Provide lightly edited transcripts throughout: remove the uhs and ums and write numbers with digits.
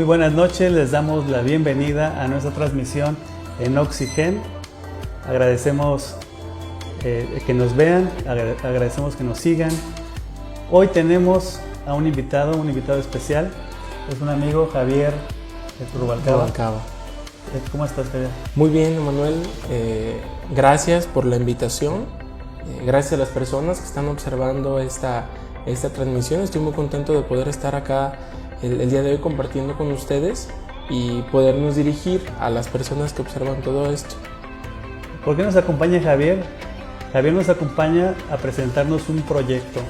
Muy buenas noches, les damos la bienvenida a nuestra transmisión en Oxygen. Agradecemos que nos vean, agradecemos que nos sigan. Hoy tenemos a un invitado especial, es un amigo, Javier Rubalcaba. ¿Cómo estás, Javier? Muy bien, Emanuel. Gracias por la invitación. Gracias a las personas que están observando esta transmisión. Estoy muy contento de poder estar acá el día de hoy compartiendo con ustedes y podernos dirigir a las personas que observan todo esto. ¿Por qué nos acompaña Javier? Javier nos acompaña a presentarnos un proyecto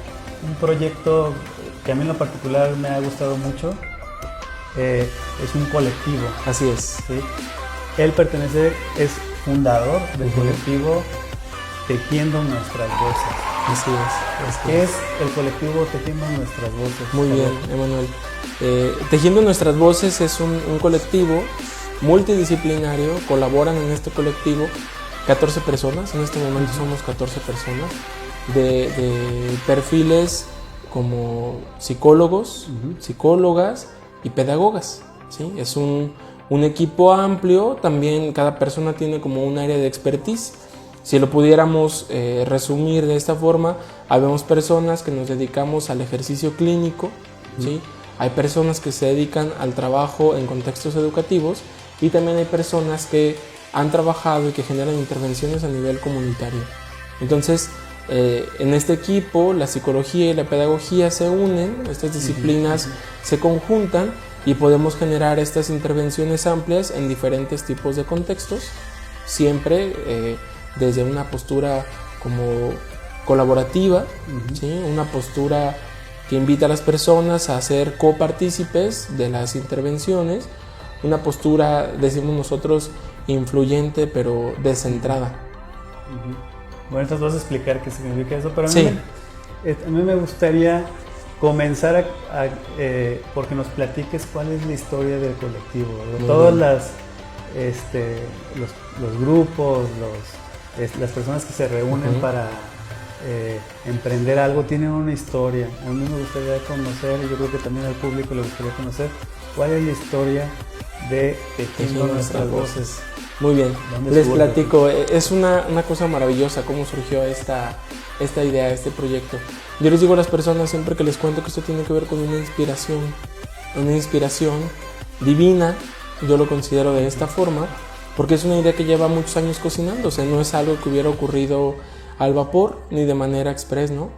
que a mí en lo particular me ha gustado mucho. Es un colectivo. Así es. ¿Sí? Él es fundador del colectivo Tejiendo Nuestras Voces. Así es. ¿Qué es el colectivo Tejiendo Nuestras Voces? Muy bien, Emanuel. Tejiendo Nuestras Voces es un colectivo multidisciplinario. Colaboran en este colectivo 14 personas. En este momento somos 14 personas de perfiles como psicólogos, psicólogas y pedagogas, ¿sí? Es un equipo amplio. También cada persona tiene como un área de expertise. Si lo pudiéramos resumir de esta forma, habemos personas que nos dedicamos al ejercicio clínico, ¿sí? Hay personas que se dedican al trabajo en contextos educativos y también hay personas que han trabajado y que generan intervenciones a nivel comunitario. Entonces, en este equipo, la psicología y la pedagogía se unen, estas disciplinas se conjuntan y podemos generar estas intervenciones amplias en diferentes tipos de contextos, siempre desde una postura como colaborativa, ¿sí? Una postura que invita a las personas a ser copartícipes de las intervenciones, una postura, decimos nosotros, influyente pero descentrada. Bueno, entonces vas a explicar qué significa eso, pero a mí me gustaría comenzar porque nos platiques cuál es la historia del colectivo, ¿verdad? Todas los grupos, las personas que se reúnen para emprender algo tienen una historia. A mí me gustaría conocer, y yo creo que también al público le gustaría conocer, cuál es la historia de Tejiendo Nuestras Voces. Muy bien, les platico. Es una cosa maravillosa cómo surgió esta idea, este proyecto. Yo les digo a las personas siempre que les cuento que esto tiene que ver con una inspiración divina. Yo lo considero de esta forma porque es una idea que lleva muchos años cocinándose. No es algo que hubiera ocurrido al vapor ni de manera express, ¿no?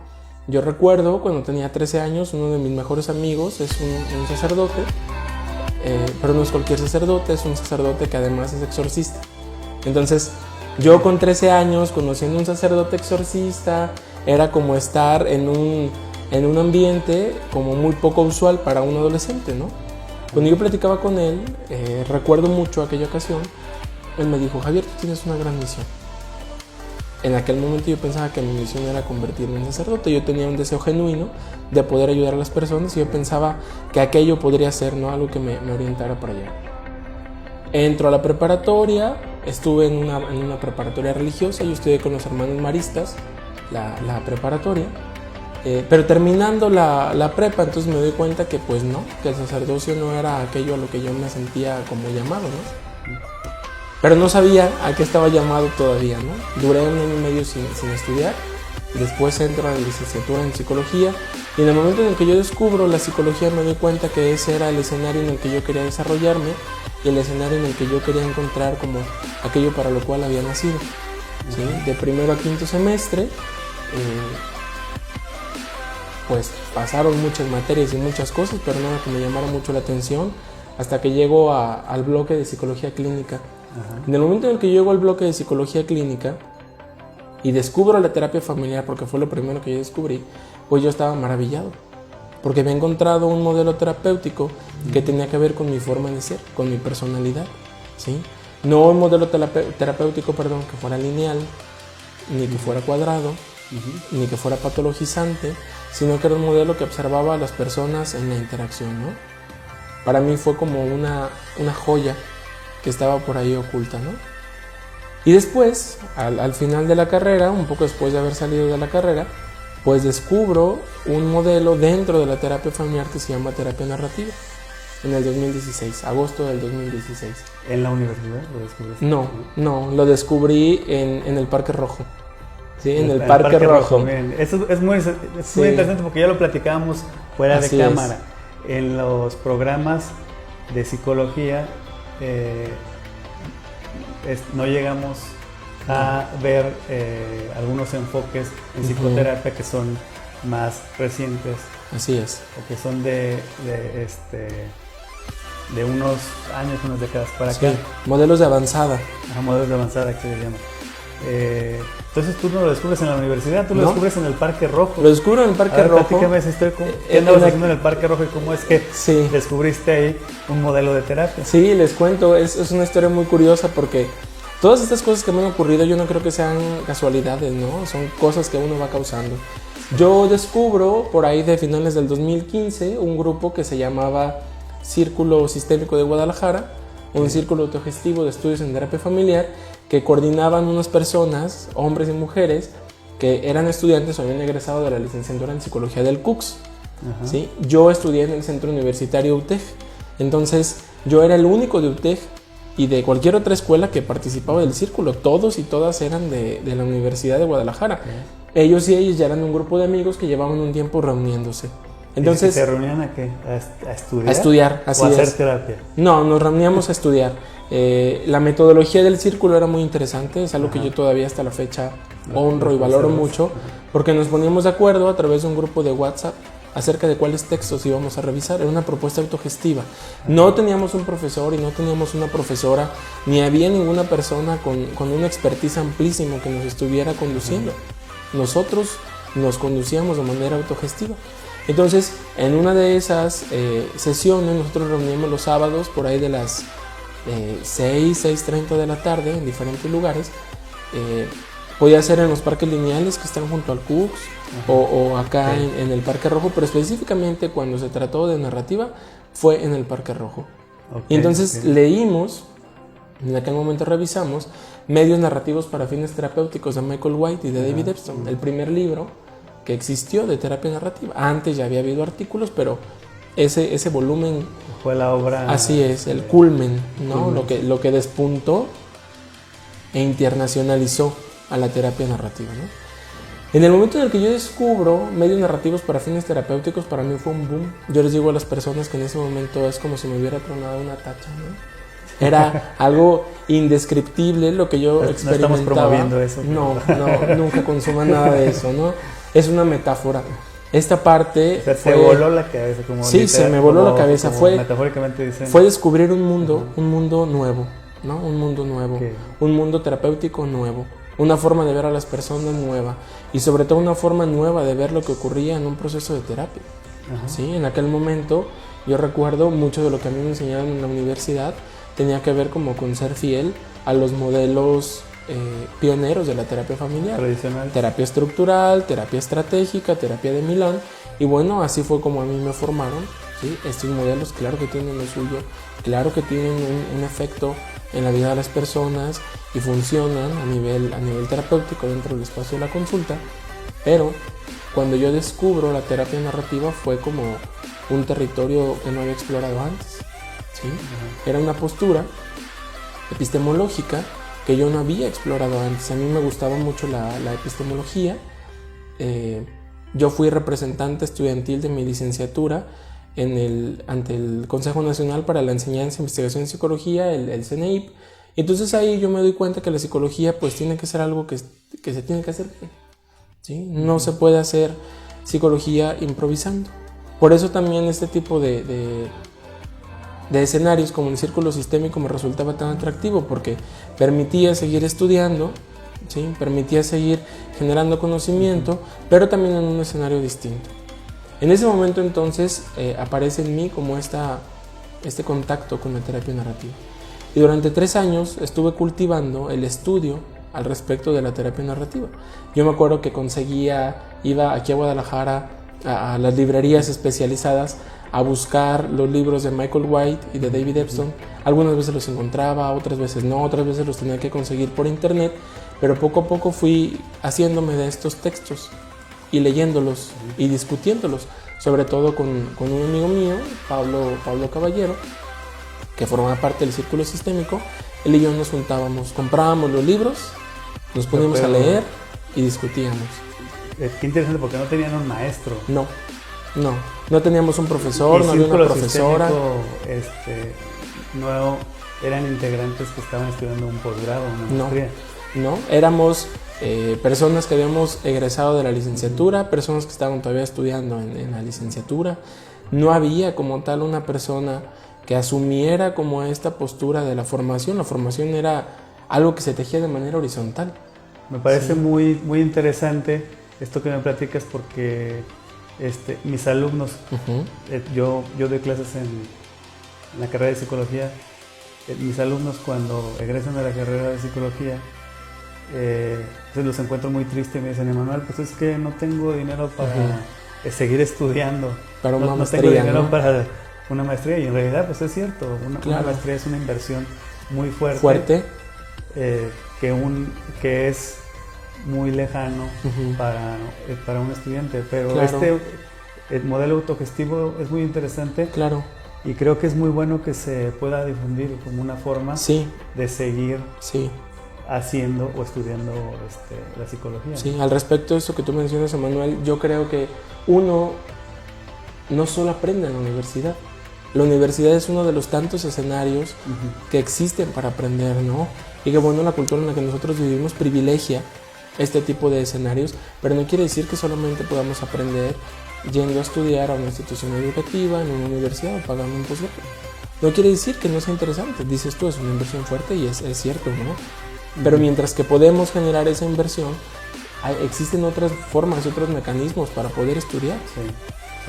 Yo recuerdo cuando tenía 13 años, uno de mis mejores amigos es un sacerdote. Pero no es cualquier sacerdote, es un sacerdote que además es exorcista. Entonces, yo con 13 años, conociendo a un sacerdote exorcista, era como estar en un ambiente como muy poco usual para un adolescente, ¿no? Cuando yo platicaba con él, recuerdo mucho aquella ocasión, él me dijo: Javier, tú tienes una gran misión. En aquel momento yo pensaba que mi misión era convertirme en sacerdote. Yo tenía un deseo genuino de poder ayudar a las personas y yo pensaba que aquello podría ser, ¿no?, algo que me orientara para allá. Entro a la preparatoria, estuve en una preparatoria religiosa. Yo estudié con los hermanos maristas la preparatoria, pero terminando la prepa, entonces me doy cuenta que pues no, que el sacerdocio no era aquello a lo que yo me sentía como llamado, ¿no? Pero no sabía a qué estaba llamado todavía, ¿no? Duré un año y medio sin estudiar. Después entro a la licenciatura en psicología. Y en el momento en el que yo descubro la psicología me doy cuenta que ese era el escenario en el que yo quería desarrollarme y el escenario en el que yo quería encontrar como aquello para lo cual había nacido, ¿sí? De primero a quinto semestre, pues pasaron muchas materias y muchas cosas, pero nada que me llamara mucho la atención hasta que llego al bloque de psicología clínica. En el momento en el que yo llego al bloque de psicología clínica y descubro la terapia familiar, porque fue lo primero que yo descubrí, pues yo estaba maravillado, porque había encontrado un modelo terapéutico que tenía que ver con mi forma de ser, con mi personalidad, ¿sí? No un modelo terapéutico, que fuera lineal, ni que fuera cuadrado, ni que fuera patologizante, sino que era un modelo que observaba a las personas en la interacción, ¿no? Para mí fue como una joya que estaba por ahí oculta, ¿no? Y después, al final de la carrera, un poco después de haber salido de la carrera, pues descubro un modelo dentro de la terapia familiar que se llama terapia narrativa. en el 2016, agosto del 2016. ¿En la universidad lo descubriste? No, lo descubrí en el Parque Rojo. Sí, en el Parque Rojo. Miren, eso es muy interesante porque ya lo platicábamos fuera de cámara. En los programas de psicología no llegamos a ver algunos enfoques en psicoterapia que son más recientes. Así es. O que son de unos años, unas décadas para acá. Modelos de avanzada. Modelos de avanzada, que se llama. Entonces tú no lo descubres en la universidad, tú lo descubres en el Parque Rojo. Lo descubro en el Parque Rojo. Platícame esa historia. ¿Qué andabas haciendo en el Parque Rojo y cómo es que descubriste ahí un modelo de terapia? Sí, les cuento, es una historia muy curiosa porque todas estas cosas que me han ocurrido yo no creo que sean casualidades, ¿no? Son cosas que uno va causando. Yo descubro por ahí de finales del 2015 un grupo que se llamaba Círculo Sistémico de Guadalajara, un círculo autogestivo de estudios en terapia familiar que coordinaban unas personas, hombres y mujeres, que eran estudiantes o habían egresado de la licenciatura en psicología del CUCS. ¿Sí? Yo estudié en el centro universitario UTEG, entonces yo era el único de UTEG y de cualquier otra escuela que participaba del círculo. Todos y todas eran de la Universidad de Guadalajara. Ellos y ellas ya eran un grupo de amigos que llevaban un tiempo reuniéndose. Entonces, ¿y se reunían a qué? ¿A estudiar? A estudiar, así ¿O a hacer es. terapia? No, nos reuníamos a estudiar. La metodología del círculo era muy interesante, es algo que yo todavía hasta la fecha honro y valoro mucho, porque nos poníamos de acuerdo a través de un grupo de WhatsApp acerca de cuáles textos íbamos a revisar. Era una propuesta autogestiva. No teníamos un profesor y no teníamos una profesora, ni había ninguna persona con una expertise amplísima que nos estuviera conduciendo. Nosotros nos conducíamos de manera autogestiva. Entonces, en una de esas sesiones, nosotros reuníamos los sábados por ahí de las 6:30 de la tarde en diferentes lugares. Podía ser en los parques lineales que están junto al CUCS o acá en el Parque Rojo, pero específicamente cuando se trató de narrativa fue en el Parque Rojo. Y entonces leímos, en aquel momento revisamos, Medios narrativos para fines terapéuticos de Michael White y de David Epstein, el primer libro que existió de terapia narrativa. Antes ya había habido artículos, pero ese volumen fue la obra. Así es, el culmen, ¿no? Lo que despuntó e internacionalizó a la terapia narrativa, ¿no? En el momento en el que yo descubro medios narrativos para fines terapéuticos, para mí fue un boom. Yo les digo a las personas que en ese momento es como si me hubiera tronado una tacha, ¿no? Era algo indescriptible lo que yo experimentaba. No estamos promoviendo eso. No, nunca consuman nada de eso, ¿no? Es una metáfora. Esta parte se voló la cabeza. Como sí, se me voló la cabeza. Metafóricamente diciendo. Fue descubrir un mundo nuevo, ¿no? Un mundo nuevo, un mundo terapéutico nuevo, una forma de ver a las personas nueva y sobre todo una forma nueva de ver lo que ocurría en un proceso de terapia. ¿Sí? En aquel momento yo recuerdo mucho de lo que a mí me enseñaron en la universidad tenía que ver como con ser fiel a los modelos pioneros de la terapia familiar. Tradicional. Terapia estructural, terapia estratégica, terapia de Milán. Y bueno, así fue como a mí me formaron. ¿Sí? Estos modelos, claro que tienen lo suyo, claro que tienen un efecto en la vida de las personas y funcionan a nivel terapéutico dentro del espacio de la consulta. Pero cuando yo descubro la terapia narrativa fue como un territorio que no había explorado antes. ¿Sí? Era una postura epistemológica que yo no había explorado antes. A mí me gustaba mucho la epistemología. Yo fui representante estudiantil de mi licenciatura ante el Consejo Nacional para la Enseñanza e Investigación en Psicología, el CNEIP. Entonces ahí yo me doy cuenta que la psicología pues tiene que ser algo que se tiene que hacer bien, ¿sí? No se puede hacer psicología improvisando. Por eso también este tipo de escenarios como el círculo sistémico me resultaba tan atractivo, porque permitía seguir estudiando, ¿sí? Permitía seguir generando conocimiento, pero también en un escenario distinto. En ese momento entonces aparece en mí como este contacto con la terapia narrativa. Y durante 3 años estuve cultivando el estudio al respecto de la terapia narrativa. Yo me acuerdo que iba aquí a Guadalajara a las librerías especializadas a buscar los libros de Michael White y de David Epstein. Algunas veces los encontraba, otras veces no, otras veces los tenía que conseguir por internet, pero poco a poco fui haciéndome de estos textos y leyéndolos y discutiéndolos, sobre todo con un amigo mío, Pablo Caballero, que formaba parte del círculo sistémico. Él y yo nos juntábamos, comprábamos los libros, nos poníamos a leer y discutíamos. Qué interesante, porque no tenían un maestro. No teníamos un profesor, no había una profesora. No eran integrantes que estaban estudiando un posgrado, una maestría. No, éramos personas que habíamos egresado de la licenciatura, personas que estaban todavía estudiando en la licenciatura. No había como tal una persona que asumiera como esta postura de la formación. La formación era algo que se tejía de manera horizontal. Me parece muy, muy interesante esto que me platicas, porque mis alumnos, yo doy clases en la carrera de psicología. Mis alumnos, cuando egresan de la carrera de psicología, pues los encuentro muy tristes y me dicen: Emanuel, pues es que no tengo dinero para seguir estudiando, para una maestría, no tengo dinero para una maestría. Y en realidad pues es cierto, una maestría es una inversión muy fuerte. Que es muy lejano para un estudiante, pero el modelo autogestivo es muy interesante. Claro. Y creo que es muy bueno que se pueda difundir como una forma de seguir haciendo o estudiando la psicología. Sí, al respecto de eso que tú mencionas, Emanuel, yo creo que uno no solo aprende en la universidad. La universidad es uno de los tantos escenarios que existen para aprender, ¿no? Y que bueno, la cultura en la que nosotros vivimos privilegia este tipo de escenarios, pero no quiere decir que solamente podamos aprender yendo a estudiar a una institución educativa, en una universidad o pagando un posgrado. No quiere decir que no sea interesante. Dices tú, es una inversión fuerte y es cierto, ¿no? Pero mientras que podemos generar esa inversión, existen otras formas, otros mecanismos para poder estudiar.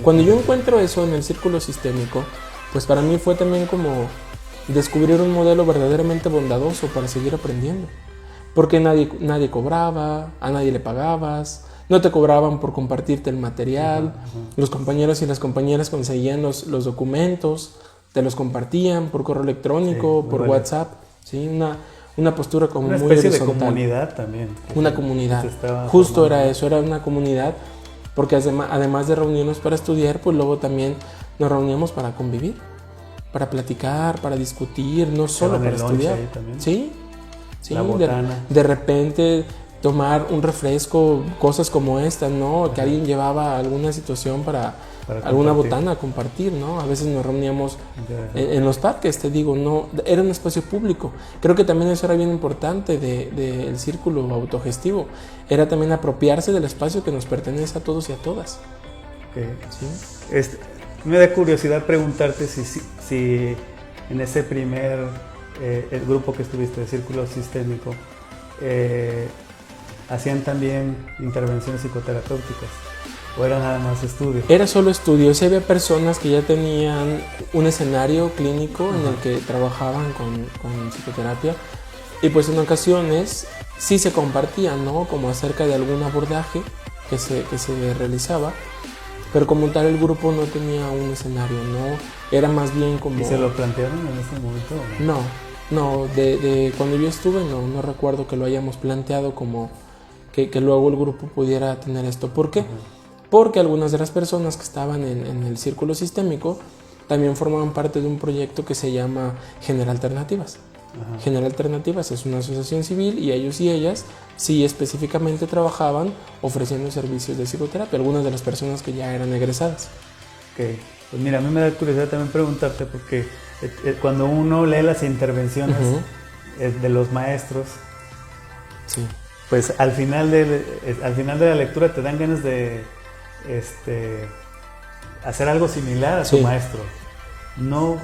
Cuando yo encuentro eso en el círculo sistémico, pues para mí fue también como descubrir un modelo verdaderamente bondadoso para seguir aprendiendo. Porque nadie cobraba, a nadie le pagabas, no te cobraban por compartirte el material. Los compañeros y las compañeras conseguían los documentos, te los compartían por correo electrónico, por WhatsApp. ¿Sí? Una postura como una muy especie horizontal. de comunidad también. Una comunidad. Justo era eso, era una comunidad, porque además de reunirnos para estudiar, pues luego también nos reuníamos para convivir, para platicar, para discutir, no solo para estudiar. Sí, la botana. De repente tomar un refresco, cosas como esta, ¿no? Que alguien llevaba alguna situación para alguna botana a compartir, ¿no? A veces nos reuníamos en los parques, te digo, no, era un espacio público. Creo que también eso era bien importante del círculo autogestivo. Era también apropiarse del espacio que nos pertenece a todos y a todas. ¿Sí? Me da curiosidad preguntarte si en ese primer el grupo que estuviste, de círculo sistémico, hacían también intervenciones psicoterapéuticas, o era nada más estudio. Era solo estudio. Sí, había personas que ya tenían un escenario clínico en el que trabajaban con psicoterapia, y pues en ocasiones sí se compartían, ¿no? Como acerca de algún abordaje que se realizaba, pero como tal el grupo no tenía un escenario, ¿no? Era más bien como... ¿Y se lo plantearon en ese momento? No, de cuando yo estuve no recuerdo que lo hayamos planteado como que luego el grupo pudiera tener esto. ¿Por qué? Porque algunas de las personas que estaban en el círculo sistémico también formaban parte de un proyecto que se llama Genera Alternativas. Genera Alternativas es una asociación civil, y ellos y ellas sí específicamente trabajaban ofreciendo servicios de psicoterapia, algunas de las personas que ya eran egresadas. Okay. Pues mira, a mí me da curiosidad también preguntarte, porque cuando uno lee las intervenciones de los maestros, pues al final de la lectura te dan ganas de hacer algo similar a tu maestro. ¿No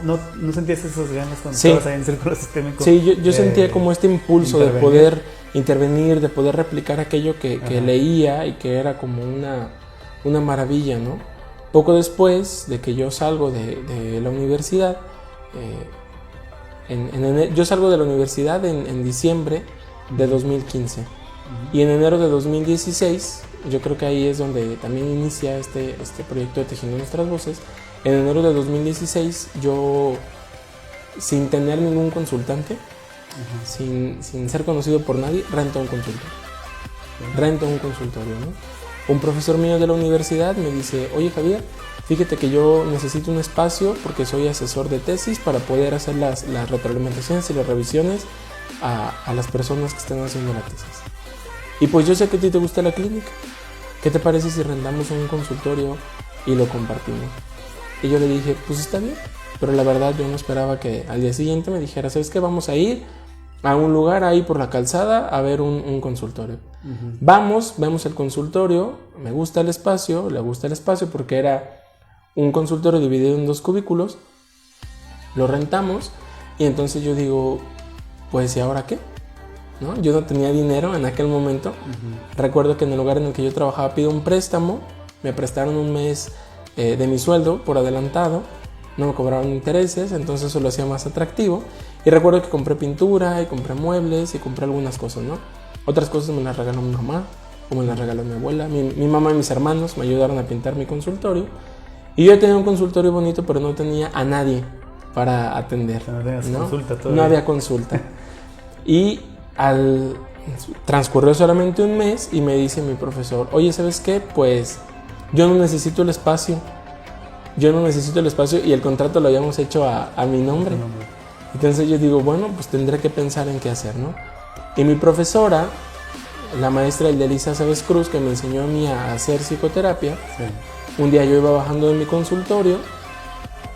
sentías esas ganas cuando estabas ahí en el círculo sistémico? Sí, yo sentía como este impulso de poder intervenir, de poder replicar aquello que leía, y que era como una maravilla, ¿no? Poco después de que yo salgo de la universidad, yo salgo de la universidad en diciembre de 2015, y en enero de 2016, yo creo que ahí es donde también inicia este proyecto de Tejiendo Nuestras Voces. En enero de 2016, yo, sin tener ningún consultante, sin ser conocido por nadie, rento un consultorio. ¿No? un profesor mío de la universidad me dice, oye Javier, fíjate que yo necesito un espacio porque soy asesor de tesis para poder hacer las retroalimentaciones y las revisiones a las personas que están haciendo la tesis. Y pues yo sé que a ti te gusta la clínica. ¿Qué te parece si rentamos un consultorio y lo compartimos? Y yo le dije, pues está bien. Pero la verdad yo no esperaba que al día siguiente me dijera, ¿sabes qué? Vamos a ir a un lugar ahí por la calzada a ver un consultorio. Vamos, vemos el consultorio, me gusta el espacio, le gusta el espacio porque era un consultorio dividido en 2 cubículos, lo rentamos y entonces yo digo, pues ¿y ahora qué? ¿No? Yo no tenía dinero en aquel momento. Recuerdo que en el lugar en el que yo trabajaba pido un préstamo, me prestaron un mes de mi sueldo por adelantado, no me cobraron intereses, entonces eso lo hacía más atractivo. Y recuerdo que compré pintura y compré muebles y compré algunas cosas, ¿no? Otras cosas me las regaló mi mamá o me las regaló mi abuela. Mi mamá y mis hermanos me ayudaron a pintar mi consultorio. Y yo tenía un consultorio bonito, pero no tenía a nadie para atender. No, consulta todavía. No había consulta. Y transcurrió solamente un mes y me dice mi profesor, oye, ¿sabes qué? Pues yo no necesito el espacio. Yo no necesito el espacio y el contrato lo habíamos hecho a mi nombre. Entonces yo digo, bueno, pues tendré que pensar en qué hacer, ¿no? Y mi profesora, la maestra Elisa Sabes Cruz, que me enseñó a mí a hacer psicoterapia, un día yo iba bajando de mi consultorio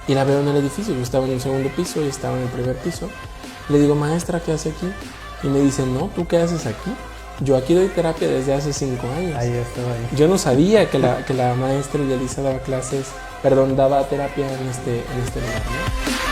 y la veo en el edificio. Yo estaba en el segundo piso y estaba en el primer piso. Le digo, maestra, ¿qué hace aquí? Y me dice, no, ¿tú qué haces aquí? Yo aquí doy terapia desde hace 5 años. Ahí estaba ahí. Yo no sabía que la maestra Elisa daba terapia en este lugar, ¿no?